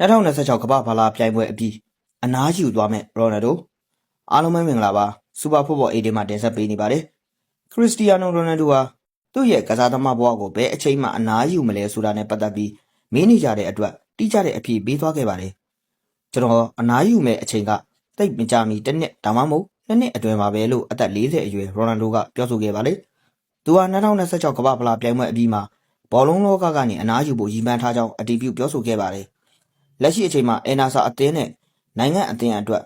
2026ကမ္ဘာ့ဖလားပြိုင်ပွဲအပြီးအနားယူသွားမဲ့ရိုနယ်ဒိုအားလုံးပဲမင်္ဂလာပါစူပါဖုတ်ဘော်8မှာတင်ဆက်ပေးနေပါတယ်ခရစ္စတီယာနိုရိုနယ်ဒိုဟာသူ့ရဲ့ကစားသမားဘဝကိုဘယ်အချိန်မှအနားယူမလဲဆိုတာနဲ့ပတ်သက်ပြီးမင်းနေကြတဲ့အတွက်တိကျတဲ့အဖြစ်ပေးသွားခဲ့ပါတယ်ကျွန်တော်အနားယူမဲ့အချိန်ကတိတ်မကြမီတစ်နှစ်ဒါမှမဟုတ်နှစ်နှစ်အတွင်းမှာပဲလို့အသက်40အရွယ်ရိုနယ်ဒိုကပြောဆိုခဲ့ပါလေသူဟာ2026ကမ္ဘာ့ဖလားပြိုင်ပွဲအပြီးမှာဘောလုံးလောကကနေအနားယူဖို့ရည်မှန်းထားကြောင်းအတည်ပြုပြောဆိုခဲ့ပါတယ်လက်ရှိအချိန်မှာအန်နာဆာအသင်းနဲ့နိုင်ငံအသင်းအတွက်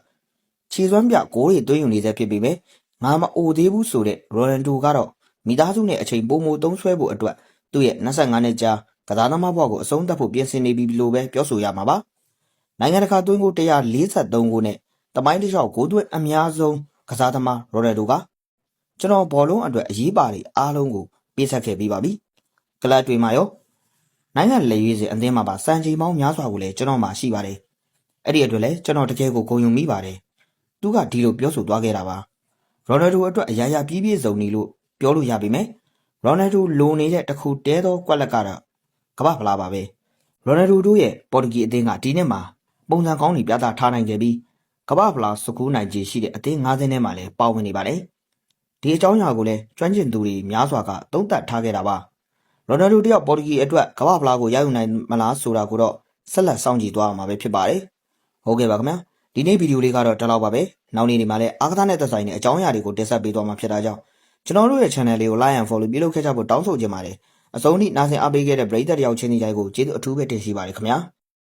ခြေစွမ်းပြဂိုးတွေသွင်းယူနေစေဖြစ်ပေမဲ့ငါမအိုသေးဘူးဆိုတဲ့ရိုနယ်ဒိုကတော့မိသားစုနဲ့အချိန်ပိုမိုသုံးစွဲဖို့အတွက်သူ့ရဲ့25နှစ်ကြာကစားသမားဘဝကိုအဆုံးသတ်ဖို့ပြင်ဆင်နေပြီလို့ပဲပြောဆိုရမှာပါနိုင်ငံတကာသွင်းကို143ကိုနဲ့တမိုင်းတစ်လျှောက်ဂိုးသွင်းအများဆုံးကစားသမားရိုနယ်ဒိုကကျွန်တော်ဘောလုံးအတွက်အရေးပါတွေအားလုံးကိုပေးဆက်ခဲ့ပြီးပါပြီကလပ်တွေမှာရောနိုင်ငံလေရွေးစဉ်အသင်းမှာပါစံချိန်ပေါင်းများစွာကိုလည်းကျွန်တော်မှရှိပါတယ်အဲ့ဒီအတွက်လည်းကျွန်တော်တကယ်ကိုဂုဏ်ယူမိပါတယ်သူကဒီလိုပြောဆိုသွားခဲ့တာပါရိုနယ်ဒိုအတွက်အရာရာပြည့်ပြည့်စုံနေလို့ပြောလို့ရပြီမယ်ရိုနယ်ဒိုလိုနေတဲ့တခုတဲသောကွက်လက်ကတော့ကမ္ဘာဖလားပါပဲရိုနယ်ဒိုတို့ရဲ့ပေါ်တူဂီအသင်းကဒီနှစ်မှာပုံစံကောင်းတွေပြသထားနိုင်ခဲ့ပြီးကမ္ဘာဖလားစကူးနိုင်ခြေရှိတဲ့အသင်း9သင်းထဲမှာလည်းပါဝင်နေပါတယ်ဒီအကြောင်းအရာကိုလည်းကျွမ်းကျင်သူတွေများစွာကသုံးသပ်ထားခဲ့တာပါရိုနယ်ဒိုတယောက်ပေါ်တူဂီအတွက်ကမ္ဘာဖလားကိုရယူနိုင်မလားဆိုတာကိုတော့ဆက်လက်စောင့်ကြည့်သွားအောင်ပဲဖြစ်ပါတယ်ဟုတ်ကဲ့ပါခင်ဗျာဒီနေ့ဗီဒီယိုလေးကတော့ဒီလောက်ပါပဲနောက်နေ့ဒီမှာလည်းအားကစားနဲ့သက်ဆိုင်တဲ့အကြောင်းအရာတွေကိုတင်ဆက်ပေးသွားမှာဖြစ်တာကြောင့်ကျွန်တော်တို့ရဲ့ channel လေးကို like and follow ပြုလုပ်ခဲ့ကြဖို့တောင်းဆိုချင်ပါတယ်အဆုံးထိနားဆင်အားပေးခဲ့တဲ့ပရိသတ်တယောက်ချင်းစီတိုင်းကိုကျေးဇူးအထူးပဲတင်ရှိပါတယ်ခင်ဗျာ